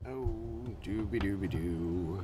Oh, dooby dooby doo.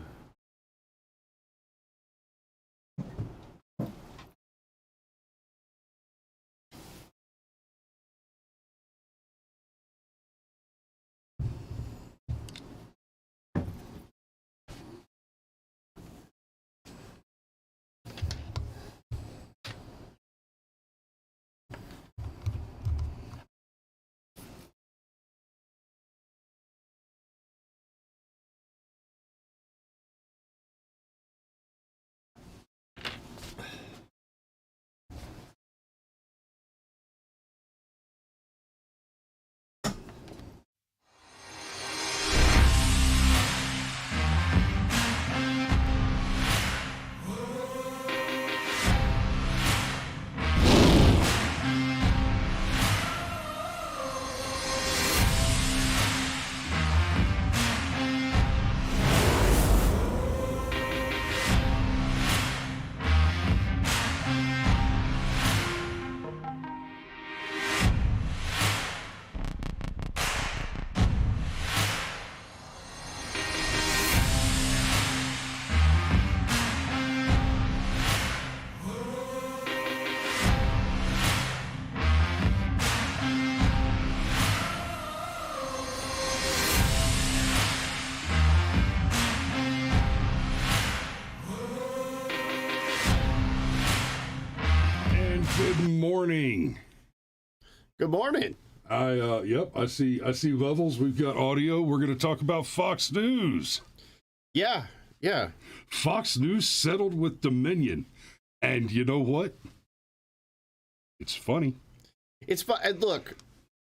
Good morning. Good morning. I see levels. We've got audio. We're going to talk about Fox News. Yeah. Fox News settled with Dominion. And you know what? It's funny. It's fun. And look,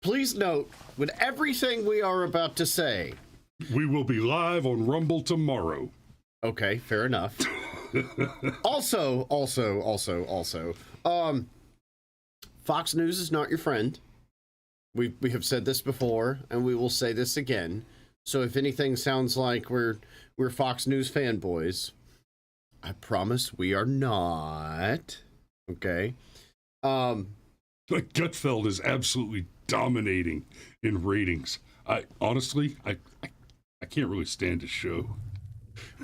please note, with everything we are about to say, we will be live on Rumble tomorrow. Okay, fair enough. Also, Fox News is not your friend. We have said this before, and we will say this again. So if anything sounds like we're Fox News fanboys, I promise we are not. Okay. Gutfeld is absolutely dominating in ratings. I honestly can't really stand his show.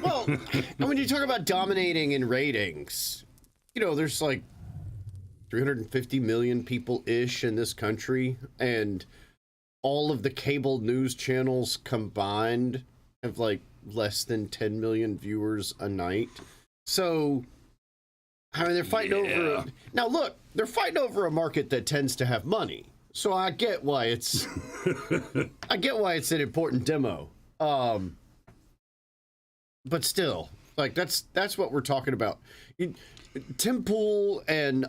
Well, and when you talk about dominating in ratings, you know, there's like 350 million people-ish in this country, and all of the cable news channels combined have like less than 10 million viewers a night. So, I mean, they're fighting over... Now, look, they're fighting over a market that tends to have money. So I get why it's... I get why it's an important demo. But still, like, that's what we're talking about. Tim Pool and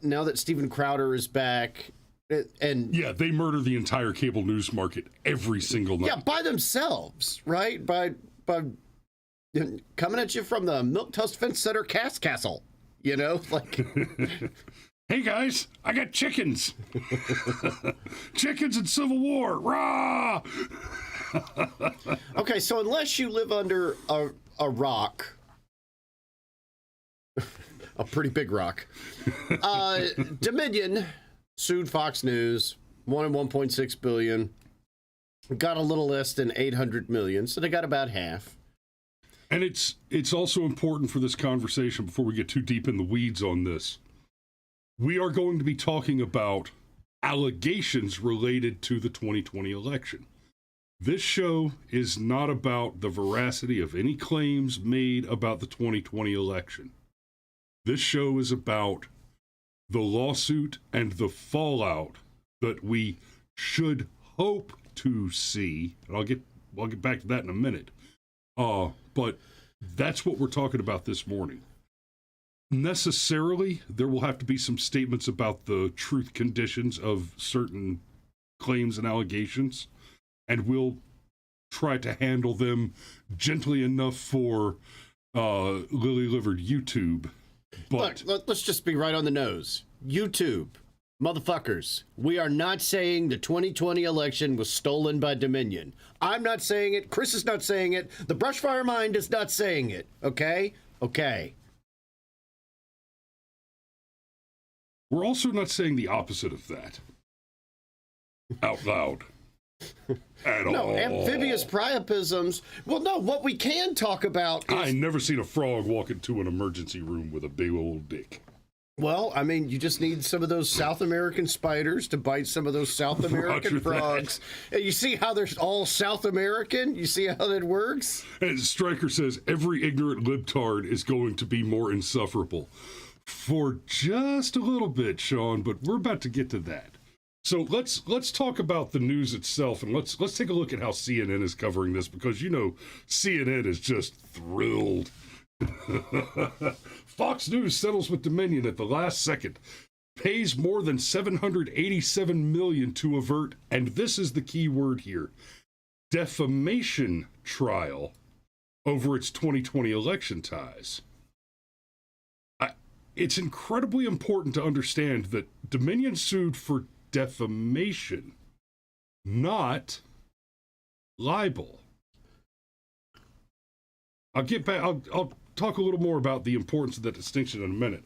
now that Steven Crowder is back, and yeah, they murder the entire cable news market every single night. Yeah, by themselves, right? By coming at you from the Milk Toast Fence Center Castle, you know, like. Hey guys, I got chickens. Chickens in Civil War, rah! Okay, so unless you live under a rock. A pretty big rock. Dominion sued Fox News, won $1.6 billion, got a little less than 800 million, so they got about half. And it's also important for this conversation, before we get too deep in the weeds on this, we are going to be talking about allegations related to the 2020 election. This show is not about the veracity of any claims made about the 2020 election. This show is about the lawsuit and the fallout that we should hope to see. And I'll get back to that in a minute. But that's what we're talking about this morning. Necessarily, there will have to be some statements about the truth conditions of certain claims and allegations, and we'll try to handle them gently enough for lily-livered YouTube. But look, let's just be right on the nose. YouTube, motherfuckers, we are not saying the 2020 election was stolen by Dominion. I'm not saying it. Chris is not saying it. The Brushfire Mind is not saying it. Okay? Okay. We're also not saying the opposite of that out loud. At No, all. amphibious priapisms. Well, no, what we can talk about is... I ain't never seen a frog walk into an emergency room with a big old dick. Well, I mean, you just need some of those South American spiders to bite some of those South American Roger frogs. And you see how they're all South American? You see how that works? And Stryker says every ignorant libtard is going to be more insufferable. For just a little bit, Sean, but we're about to get to that. So let's talk about the news itself, and let's take a look at how CNN is covering this, because CNN is just thrilled. Fox News settles with Dominion at the last second, pays more than $787 million to avert, and this is the key word here, defamation trial over its 2020 election ties. It's incredibly important to understand that Dominion sued for defamation, not libel. I'll get back. I'll talk a little more about the importance of that distinction in a minute.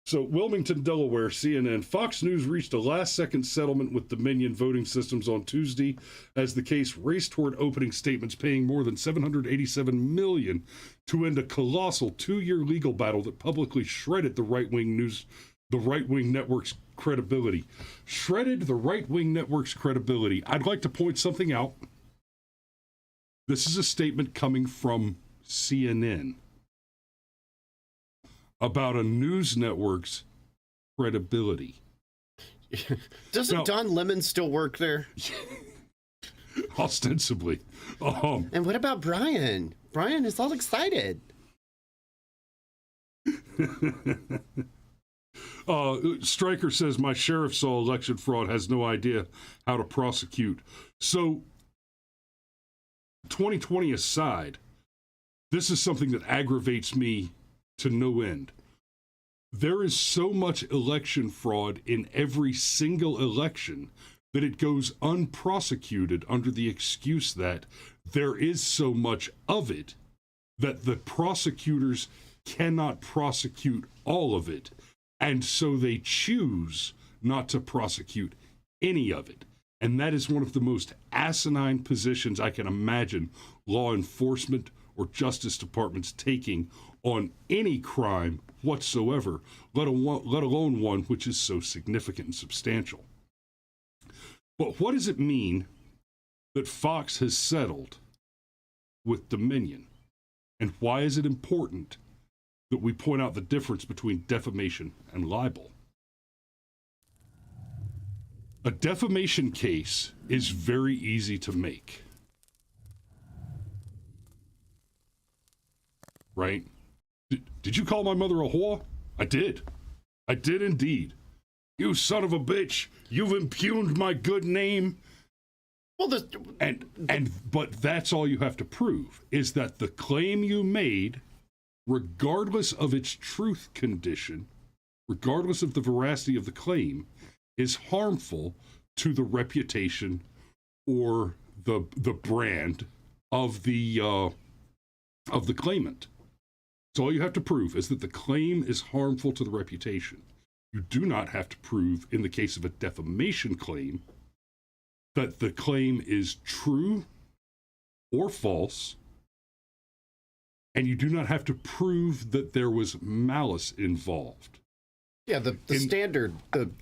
So, Wilmington, Delaware, CNN, Fox News reached a last-second settlement with Dominion Voting Systems on Tuesday as the case raced toward opening statements, paying more than $787 million to end a colossal 2-year legal battle that publicly shredded the right-wing network's credibility. Shredded the right-wing network's credibility. I'd like to point something out. This is a statement coming from CNN about a news network's credibility. Doesn't Don Lemon still work there? Ostensibly. And what about Brian? Brian is all excited. Stryker says, my sheriff saw election fraud, has no idea how to prosecute. So, 2020 aside, this is something that aggravates me to no end. There is so much election fraud in every single election that it goes unprosecuted under the excuse that there is so much of it that the prosecutors cannot prosecute all of it, and so they choose not to prosecute any of it. And that is one of the most asinine positions I can imagine law enforcement or justice departments taking on any crime whatsoever, let alone one which is so significant and substantial. But what does it mean that Fox has settled with Dominion? And why is it important that we point out the difference between defamation and libel? A defamation case is very easy to make. Right? Did you call my mother a whore? I did. I did indeed. You son of a bitch, you've impugned my good name. Well, but that's all you have to prove, is that the claim you made, regardless of its truth condition, regardless of the veracity of the claim, is harmful to the reputation or the brand of the claimant. So all you have to prove is that the claim is harmful to the reputation. You do not have to prove, in the case of a defamation claim, that the claim is true or false, and you do not have to prove that there was malice involved. Yeah, the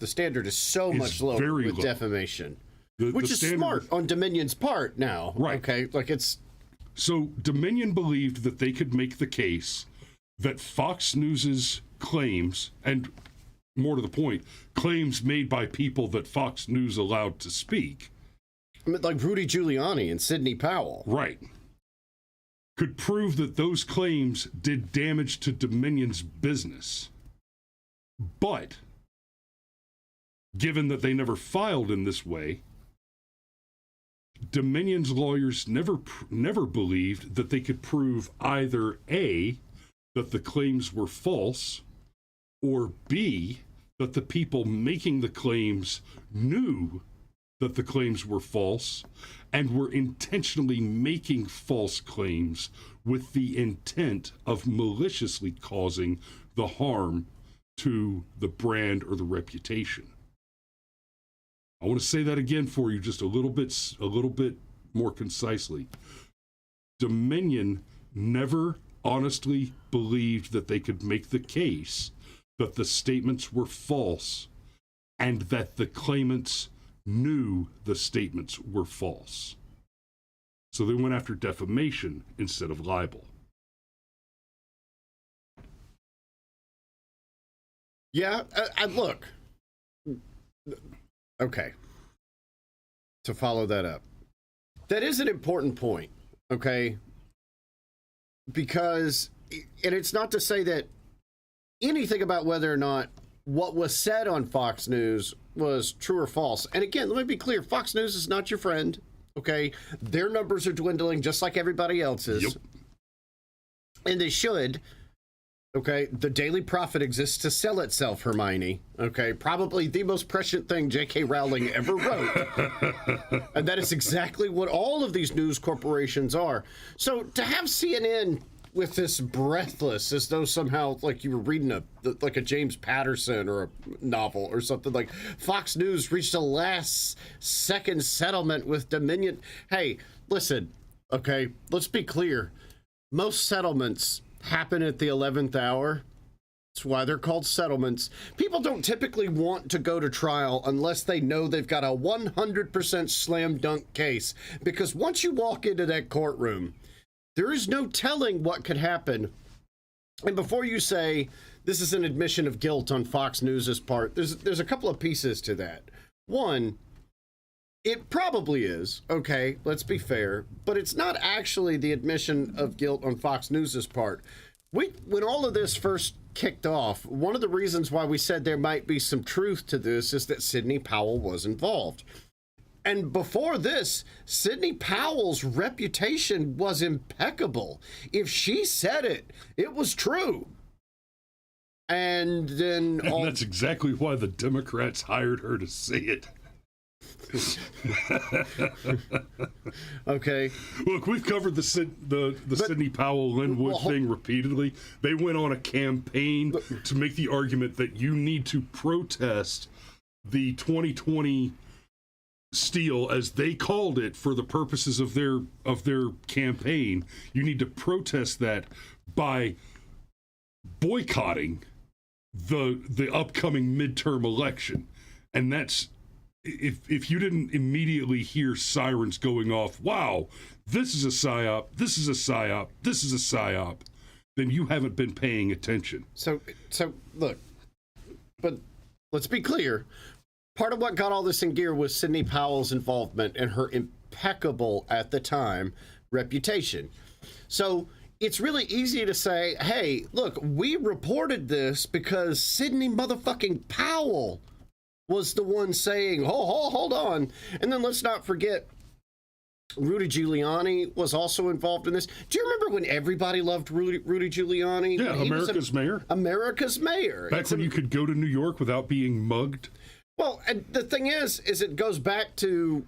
standard is so much lower with low. Defamation, which is smart on Dominion's part now. Right. Okay, So Dominion believed that they could make the case that Fox News's claims, and more to the point, claims made by people that Fox News allowed to speak, I mean, like Rudy Giuliani and Sidney Powell. Right. Could prove that those claims did damage to Dominion's business. But, given that they never filed in this way, Dominion's lawyers never believed that they could prove either A, that the claims were false, or B, that the people making the claims knew that the claims were false and were intentionally making false claims with the intent of maliciously causing the harm to the brand or the reputation. I want to say that again for you just a little bit more concisely. Dominion never honestly believed that they could make the case that the statements were false and that the claimants knew the statements were false. So they went after defamation instead of libel. Yeah, look. Okay. To follow that up. That is an important point, okay? Because, and it's not to say that anything about whether or not what was said on Fox News was true or false. And again, let me be clear, Fox News is not your friend, okay? Their numbers are dwindling just like everybody else's. Yep. And they should. Okay, the Daily Prophet exists to sell itself, Hermione. Okay, probably the most prescient thing J.K. Rowling ever wrote. And that is exactly what all of these news corporations are. So to have CNN with this breathless, as though somehow like you were reading a James Patterson or a novel or something, like Fox News reached a last second settlement with Dominion. Hey, listen, okay, let's be clear. Most settlements happen at the 11th hour. That's why they're called settlements. People don't typically want to go to trial unless they know they've got a 100% slam dunk case. Because once you walk into that courtroom, there is no telling what could happen. And before you say this is an admission of guilt on Fox News's part, there's a couple of pieces to that. One, it probably is, okay, let's be fair, but it's not actually the admission of guilt on Fox News's part. When all of this first kicked off, one of the reasons why we said there might be some truth to this is that Sidney Powell was involved. And before this, Sidney Powell's reputation was impeccable. If she said it, it was true. And then... And that's exactly why the Democrats hired her to say it. Okay. Look, we've covered the Sidney Powell Linwood thing repeatedly. They went on a campaign to make the argument that you need to protest the 2020 steal, as they called it, for the purposes of their campaign. You need to protest that by boycotting the upcoming midterm election, and that's. If you didn't immediately hear sirens going off, wow, this is a psyop, this is a psyop, this is a psyop, then you haven't been paying attention. So look, but let's be clear. Part of what got all this in gear was Sidney Powell's involvement and her impeccable, at the time, reputation. So it's really easy to say, hey, look, we reported this because Sidney motherfucking Powell was the one saying, hold on. And then let's not forget, Rudy Giuliani was also involved in this. Do you remember when everybody loved Rudy Giuliani? Yeah, America's mayor. America's mayor. Back when you could go to New York without being mugged. Well, and the thing is it goes back to,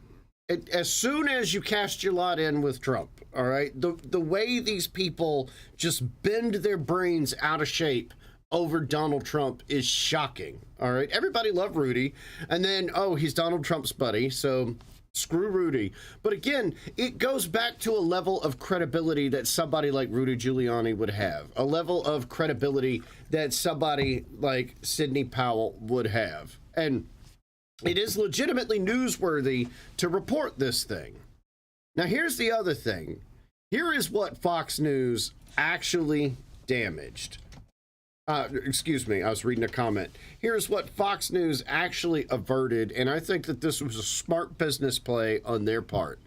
as soon as you cast your lot in with Trump, all right, the way these people just bend their brains out of shape over Donald Trump is shocking. All right, everybody loved Rudy, and then he's Donald Trump's buddy, so screw Rudy. But again, it goes back to a level of credibility that somebody like Rudy Giuliani would have, a level of credibility that somebody like Sidney Powell would have, and it is legitimately newsworthy to report this thing. Now, here's the other thing. Here is what Fox News actually damaged. Excuse me, I was reading a comment. Here's what Fox News actually averted, and I think that this was a smart business play on their part.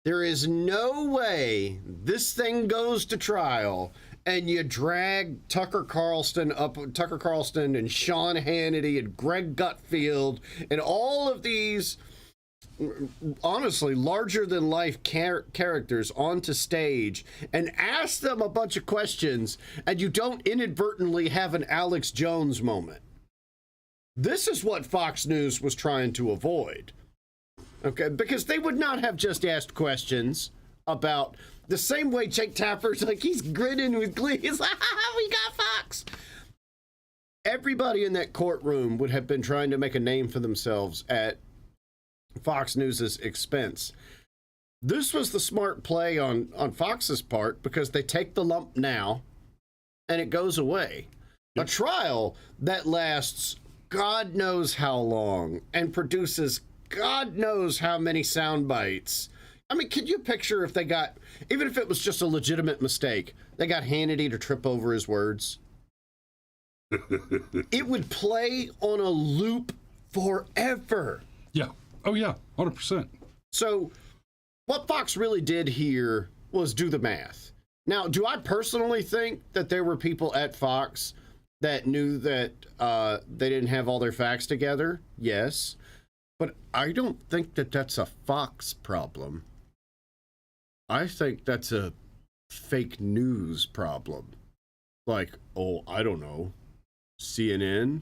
There is no way this thing goes to trial and you drag Tucker Carlson and Sean Hannity and Greg Gutfeld and all of these honestly larger than life characters onto stage and ask them a bunch of questions, and you don't inadvertently have an Alex Jones moment. This is what Fox News was trying to avoid. Okay, because they would not have just asked questions about the same way Jake Tapper's like, he's grinning with glee. He's like, we got Fox. Everybody in that courtroom would have been trying to make a name for themselves at Fox News's expense. This was the smart play on Fox's part because they take the lump now and it goes away. A trial that lasts God knows how long and produces God knows how many sound bites. I mean, can you picture if they got, even if it was just a legitimate mistake, they got Hannity to trip over his words? It would play on a loop forever. Yeah. Oh, yeah. 100%. So what Fox really did here was do the math. Now, do I personally think that there were people at Fox that knew that they didn't have all their facts together? Yes. But I don't think that that's a Fox problem. I think that's a fake news problem. Like, oh, I don't know, CNN?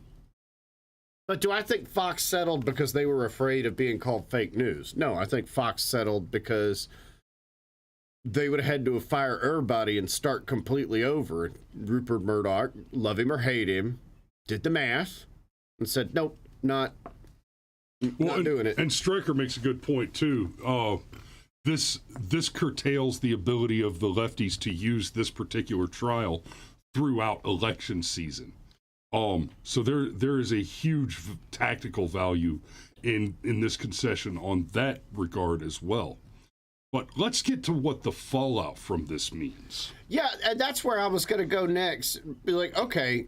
But do I think Fox settled because they were afraid of being called fake news? No, I think Fox settled because they would have had to fire everybody and start completely over. Rupert Murdoch, love him or hate him, did the math and said, nope, not doing it. And Stryker makes a good point, too. This curtails the ability of the lefties to use this particular trial throughout election season. So there is a huge tactical value in this concession on that regard as well. But let's get to what the fallout from this means. Yeah, and that's where I was going to go next. Be like, okay,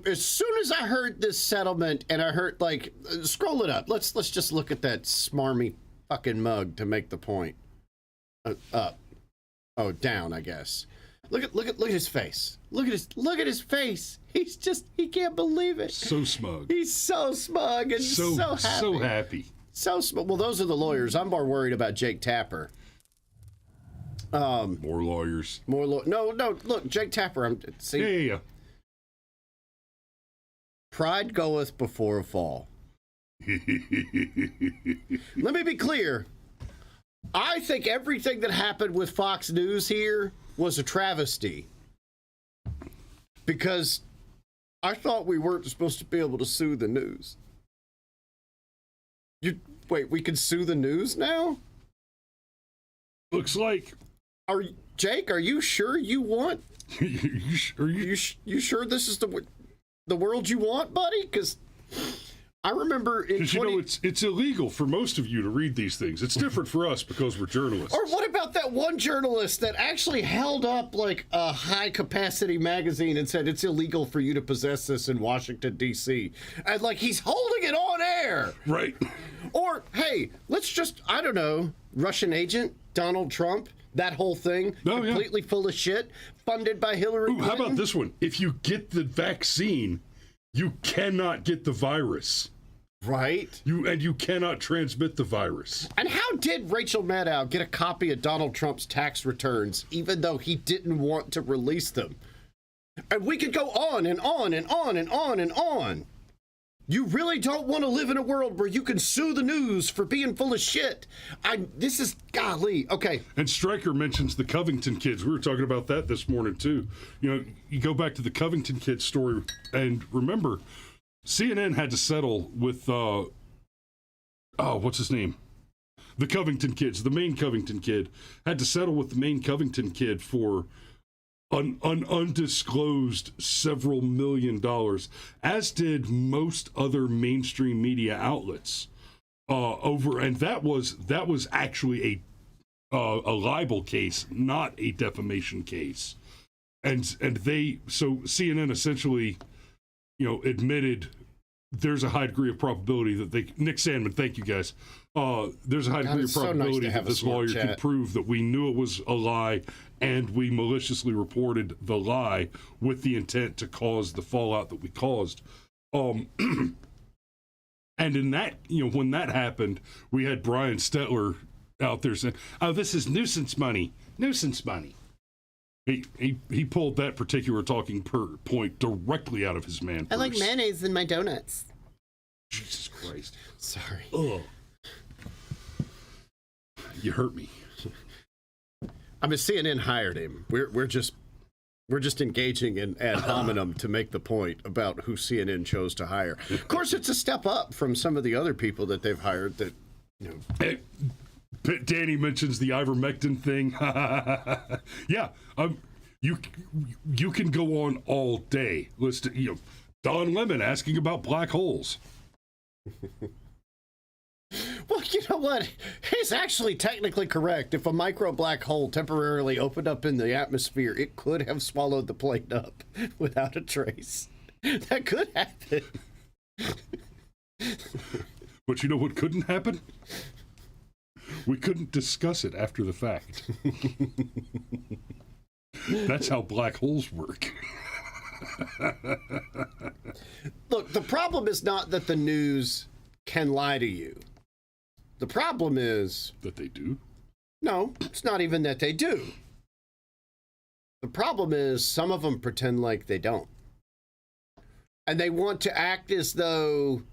as soon as I heard this settlement and I heard, like, scroll it up. Let's just look at that smarmy fucking mug to make the point. Up. Oh, down, I guess. Look at his face. Look at his face. He can't believe it. So smug. He's so smug and so happy. So happy. So smug. Well, those are the lawyers. I'm more worried about Jake Tapper. More lawyers. No. Look, Jake Tapper. See. Yeah. Pride goeth before a fall. Let me be clear. I think everything that happened with Fox News here was a travesty. Because I thought we weren't supposed to be able to sue the news. Wait, we can sue the news now? Looks like. Jake, are you sure you want? You sure this is the world you want, buddy? Because I remember in it's illegal for most of you to read these things. It's different for us because we're journalists. Or what about that one journalist that actually held up like a high capacity magazine and said it's illegal for you to possess this in Washington, D.C. And like he's holding it on air. Right. Or, hey, let's just, I don't know, Russian agent, Donald Trump, that whole thing, completely full of shit, funded by Hillary Clinton. How about this one? If you get the vaccine, you cannot get the virus. Right. You cannot transmit the virus. And how did Rachel Maddow get a copy of Donald Trump's tax returns, even though he didn't want to release them? And we could go on and on and on and on and on. You really don't want to live in a world where you can sue the news for being full of shit. This is golly. Okay. And Stryker mentions the Covington kids. We were talking about that this morning, too. You know, you go back to the Covington kids story, and remember, CNN had to settle with, what's his name? The Covington kids, the main Covington kid, had to settle with the main Covington kid for an undisclosed several $1 million, as did most other mainstream media outlets. And that was actually a libel case, not a defamation case. And so CNN essentially, admitted there's a high degree of probability that Nick Sandman, thank you guys. There's a high degree of probability that this lawyer can prove that we knew it was a lie and we maliciously reported the lie with the intent to cause the fallout that we caused. And in that, when that happened, we had Brian Stetler out there saying, "Oh, this is nuisance money. He pulled that particular talking point directly out of his man purse. I like mayonnaise in my donuts. Jesus Christ. Sorry. Ugh. You hurt me. I mean, CNN hired him. We're just engaging in ad hominem to make the point about who CNN chose to hire. Of course, it's a step up from some of the other people that they've hired that You know, Hey, Danny mentions the ivermectin thing. Yeah, you can go on all day. Don Lemon asking about black holes. well, you know what? He's actually technically correct. If a micro black hole temporarily opened up in the atmosphere, it could have swallowed the plane up without a trace. That could happen. But you know what couldn't happen? We couldn't discuss it after the fact. That's how black holes work. Look, the problem is not that the news can lie to you. The problem is... That they do? No, it's not even that they do. The problem is some of them pretend like they don't. And they want to act as though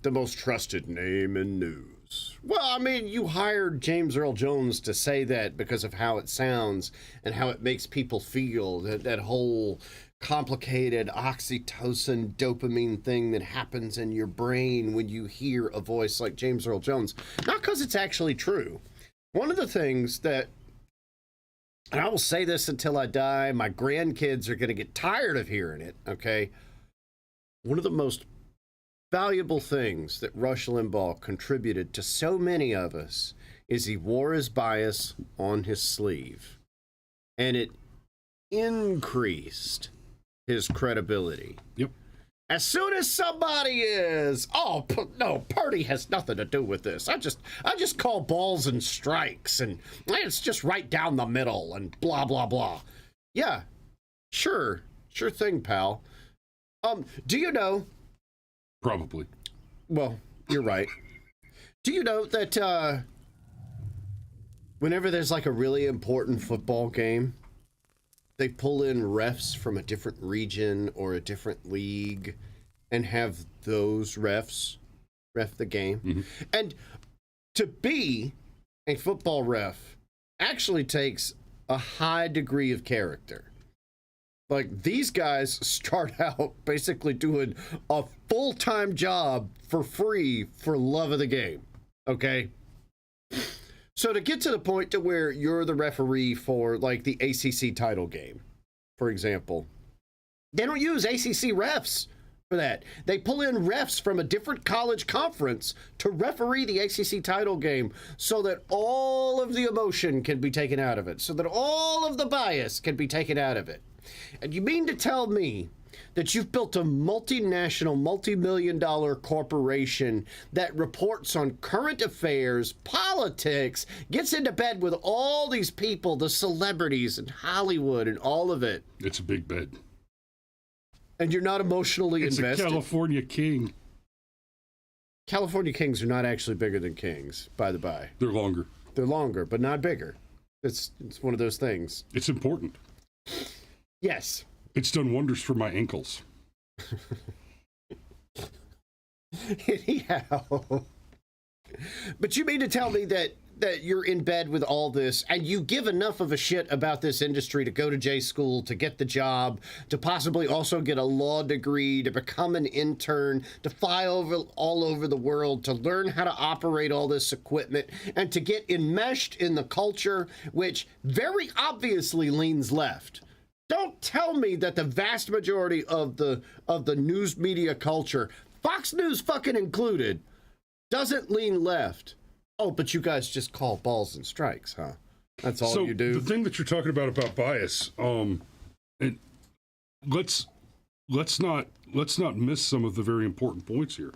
the most trusted name in news. Well, I mean, you hired James Earl Jones to say that because of how it sounds and how it makes people feel, that whole complicated oxytocin dopamine thing that happens in your brain when you hear a voice like James Earl Jones. Not because it's actually true. One of the things that, and I will say this until I die, my grandkids are going to get tired of hearing it, okay? One of the most valuable things that Rush Limbaugh contributed to so many of us is he wore his bias on his sleeve. And it increased his credibility. Yep. As soon as somebody is, no, Purdy has nothing to do with this. I just call balls and strikes, and it's just right down the middle, and blah, blah, blah. Yeah, sure thing, pal. Do you know? Probably. Well, you're right. Do you know that whenever there's like a really important football game, they pull in refs from a different region or a different league and have those refs ref the game? Mm-hmm. And to be a football ref actually takes a high degree of character. Like, these guys start out basically doing a full-time job for free for love of the game, okay? So to get to the point to where you're the referee for, like, the ACC title game, for example, they don't use ACC refs for that. They pull in refs from a different college conference to referee the ACC title game so that all of the emotion can be taken out of it, so that all of the bias can be taken out of it. And you mean to tell me that you've built a multinational, multi-million-dollar corporation that reports on current affairs, politics, gets into bed with all these people, the celebrities in Hollywood and all of it? It's a big bed. And you're not emotionally invested? It's a California king. California kings are not actually bigger than kings, by the by. They're longer. They're longer, but not bigger. It's one of those things. It's important. Yes. It's done wonders for my ankles. Anyhow. But you mean to tell me that you're in bed with all this and you give enough of a shit about this industry to go to J school, to get the job, to possibly also get a law degree, to become an intern, to fly all over the world, to learn how to operate all this equipment, and to get enmeshed in the culture, which very obviously leans left. Don't tell me that the vast majority of the news media culture, Fox News fucking included, doesn't lean left. Oh, but you guys just call balls and strikes, huh? That's all you do? The thing that you're talking about bias, and let's not miss some of the very important points here.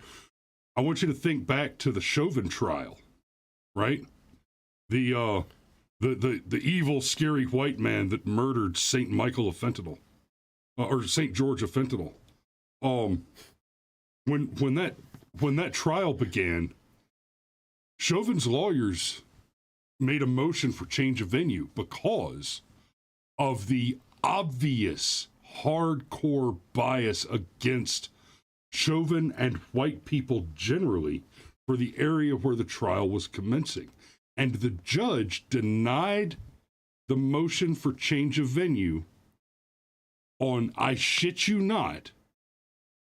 I want you to think back to the Chauvin trial, right? The evil, scary white man that murdered St. Michael of Fentanyl, or St. George of Fentanyl. When that trial began, Chauvin's lawyers made a motion for change of venue because of the obvious hardcore bias against Chauvin and white people generally for the area where the trial was commencing. And the judge denied the motion for change of venue on, I shit you not,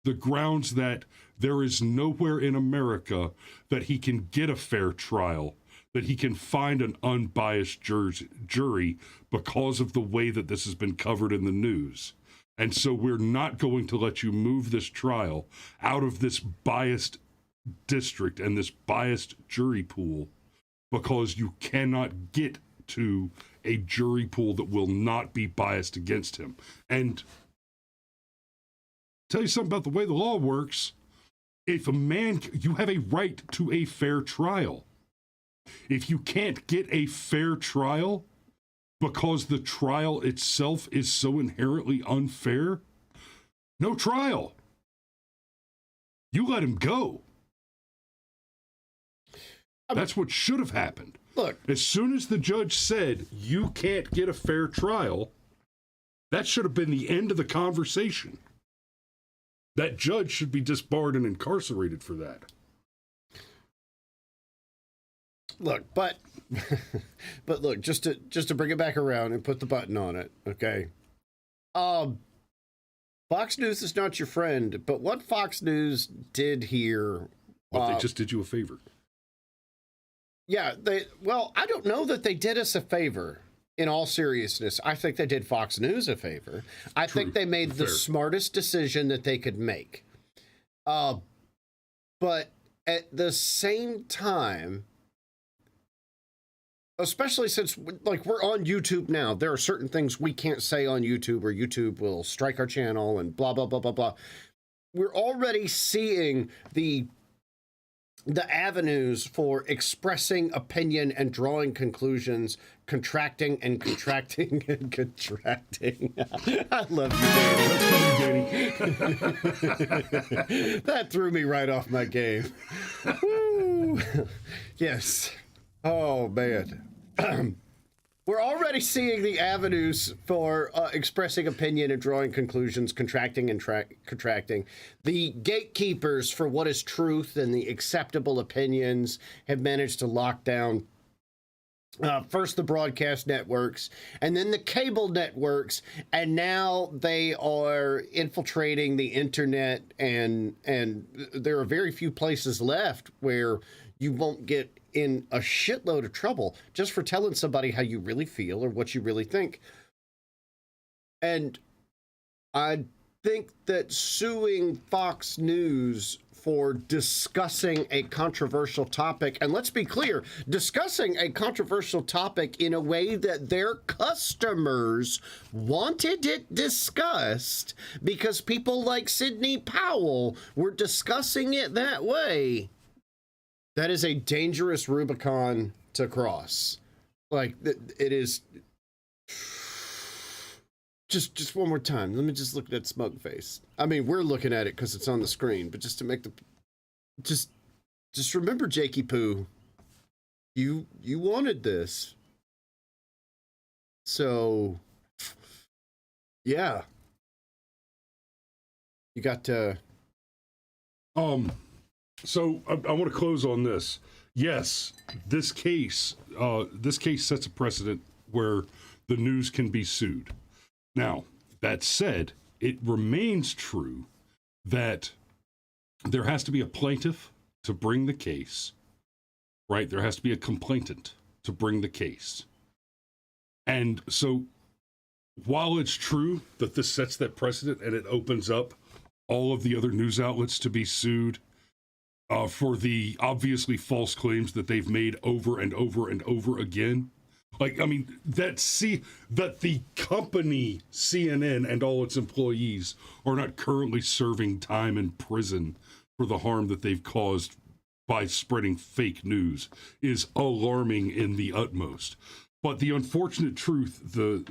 the grounds that there is nowhere in America that he can get a fair trial, that he can find an unbiased jury because of the way that this has been covered in the news. And so we're not going to let you move this trial out of this biased district and this biased jury pool because you cannot get to a jury pool that will not be biased against him. And tell you something about the way the law works. If a man, you have a right to a fair trial. If you can't get a fair trial because the trial itself is so inherently unfair, no trial. You let him go. That's what should have happened. Look, as soon as the judge said you can't get a fair trial, that should have been the end of the conversation. That judge should be disbarred and incarcerated for that. Look, but look, just to bring it back around and put the button on it, okay? Fox News is not your friend, but what Fox News did here, well, they just did you a favor. Yeah, I don't know that they did us a favor. In all seriousness, I think they did Fox News a favor. I think they made the smartest decision that they could make. But at the same time, especially since like we're on YouTube now, there are certain things we can't say on YouTube or YouTube will strike our channel and blah, blah, blah, blah, blah. We're already seeing the avenues for expressing opinion and drawing conclusions, contracting and contracting and contracting. I love you, Danny. That threw me right off my game. Woo. Yes. Oh, man. We're already seeing the avenues for expressing opinion and drawing conclusions, contracting and contracting. The gatekeepers for what is truth and the acceptable opinions have managed to lock down first the broadcast networks and then the cable networks, and now they are infiltrating the internet, and there are very few places left where you won't get in a shitload of trouble just for telling somebody how you really feel or what you really think. And I think that suing Fox News for discussing a controversial topic, and let's be clear, discussing a controversial topic in a way that their customers wanted it discussed because people like Sidney Powell were discussing it that way, that is a dangerous Rubicon to cross. Like, it is. Just one more time. Let me just look at that smug face. I mean, we're looking at it because it's on the screen, but just to make the. Just remember, Jakey Poo, you wanted this. So, yeah. You got to. So I want to close on this. Yes, this case sets a precedent where the news can be sued. Now, that said, it remains true that there has to be a plaintiff to bring the case, right? There has to be a complainant to bring the case. And so while it's true that this sets that precedent and it opens up all of the other news outlets to be sued for the obviously false claims that they've made over and over and over again. Like, I mean, that the company CNN and all its employees are not currently serving time in prison for the harm that they've caused by spreading fake news is alarming in the utmost. But the unfortunate truth, I'm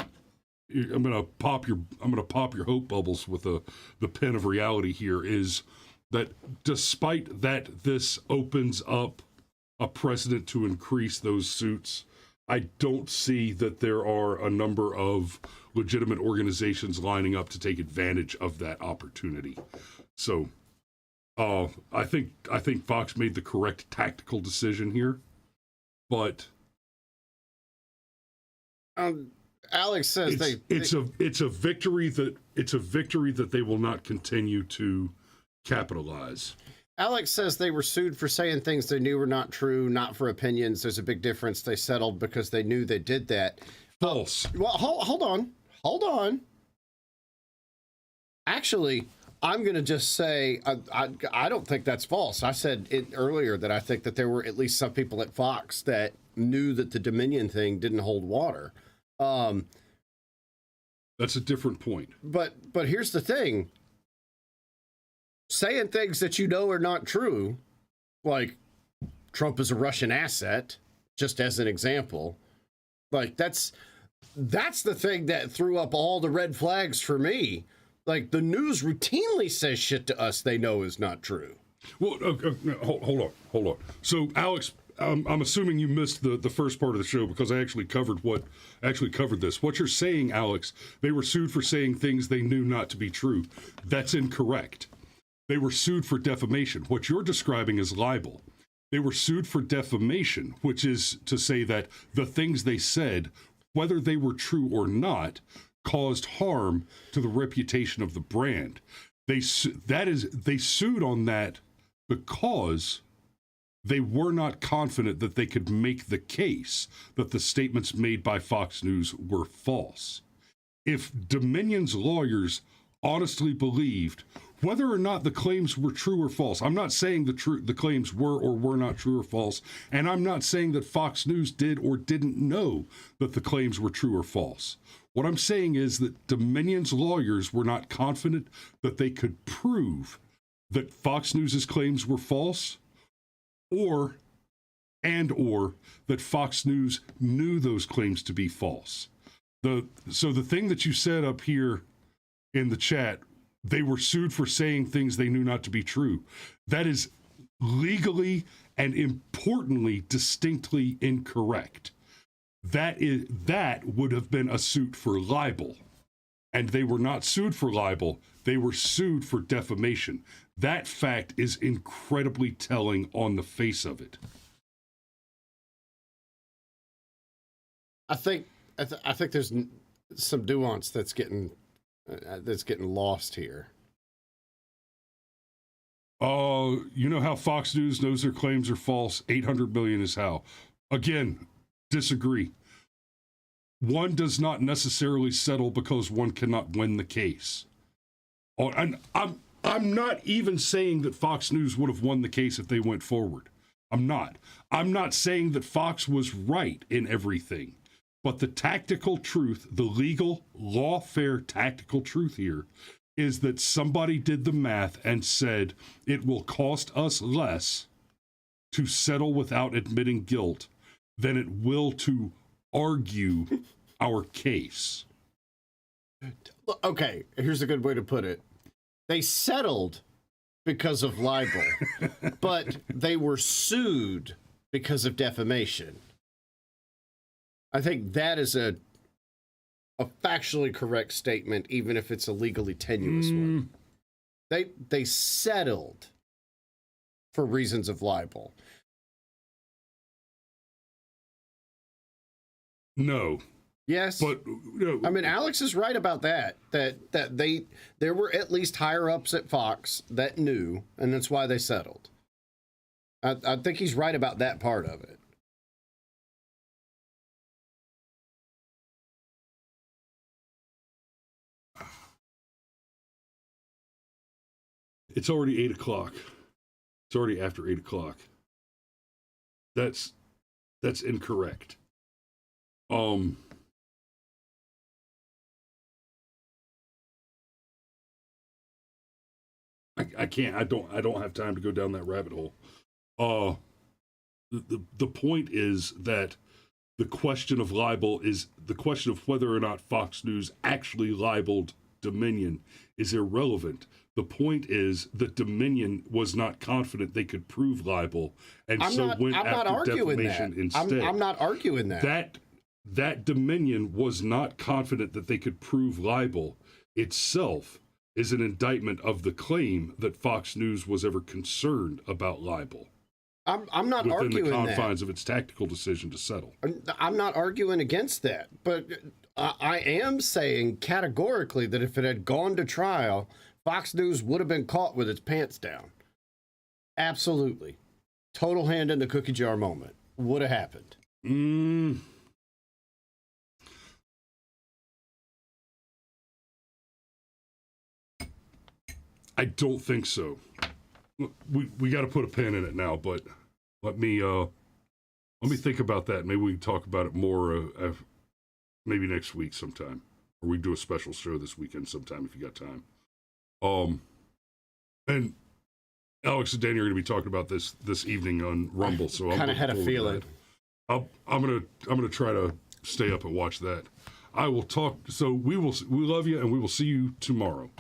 gonna pop your hope bubbles with the pen of reality here, is that despite that this opens up a precedent to increase those suits, I don't see that there are a number of legitimate organizations lining up to take advantage of that opportunity. So I think Fox made the correct tactical decision here, but Alex says it's a victory that they will not continue to capitalize. Alex says they were sued for saying things they knew were not true, not for opinions. There's a big difference. They settled because they knew they did that. False. Well, hold on. Actually, I'm going to just say I don't think that's false. I said it earlier that I think that there were at least some people at Fox that knew that the Dominion thing didn't hold water. That's a different point. But here's the thing. Saying things that you know are not true, like Trump is a Russian asset, just as an example, like that's the thing that threw up all the red flags for me. Like, the news routinely says shit to us they know is not true. Well, hold on. So, Alex, I'm assuming you missed the first part of the show because I actually covered this. What you're saying, Alex, they were sued for saying things they knew not to be true. That's incorrect. They were sued for defamation. What you're describing is libel. They were sued for defamation, which is to say that the things they said, whether they were true or not, caused harm to the reputation of the brand. They sued on that because they were not confident that they could make the case that the statements made by Fox News were false. If Dominion's lawyers honestly believed whether or not the claims were true or false, I'm not saying the claims were or were not true or false, and I'm not saying that Fox News did or didn't know that the claims were true or false. What I'm saying is that Dominion's lawyers were not confident that they could prove that Fox News's claims were false, or that Fox News knew those claims to be false. So the thing that you said up here in the chat, they were sued for saying things they knew not to be true. That is legally and importantly distinctly incorrect. That would have been a suit for libel. And they were not sued for libel. They were sued for defamation. That fact is incredibly telling on the face of it. I think there's some nuance that's getting lost here. You know how Fox News knows their claims are false? 800 million is how. Again, disagree. One does not necessarily settle because one cannot win the case. And I'm not even saying that Fox News would have won the case if they went forward. I'm not. I'm not saying that Fox was right in everything. But the tactical truth, the legal, lawfare tactical truth here, is that somebody did the math and said it will cost us less to settle without admitting guilt than it will to argue our case. Okay, here's a good way to put it. They settled because of libel, but they were sued because of defamation. I think that is a factually correct statement, even if it's a legally tenuous one. They settled for reasons of libel. No. Yes. But no. I mean, Alex is right about that. That there were at least higher ups at Fox that knew, and that's why they settled. I think he's right about that part of it. It's already 8 o'clock. It's already after 8 o'clock. That's incorrect. I can't. I don't have time to go down that rabbit hole. The point is that the question of libel is the question of whether or not Fox News actually libeled Dominion is irrelevant. The point is that Dominion was not confident they could prove libel, and went after defamation instead. I'm not arguing that. That Dominion was not confident that they could prove libel itself is an indictment of the claim that Fox News was ever concerned about libel. I'm not arguing that. Within the confines of its tactical decision to settle. I'm not arguing against that, but I am saying categorically that if it had gone to trial, Fox News would have been caught with its pants down. Absolutely. Total hand in the cookie jar moment. Would have happened. I don't think so. We got to put a pin in it now, but let me think about that. Maybe we can talk about it more maybe next week sometime, or we do a special show this weekend sometime if you got time. And Alex and Danny are going to be talking about this evening on Rumble, so kind of had a feeling. I'm gonna try to stay up and watch that. I will talk. So we love you, and we will see you tomorrow.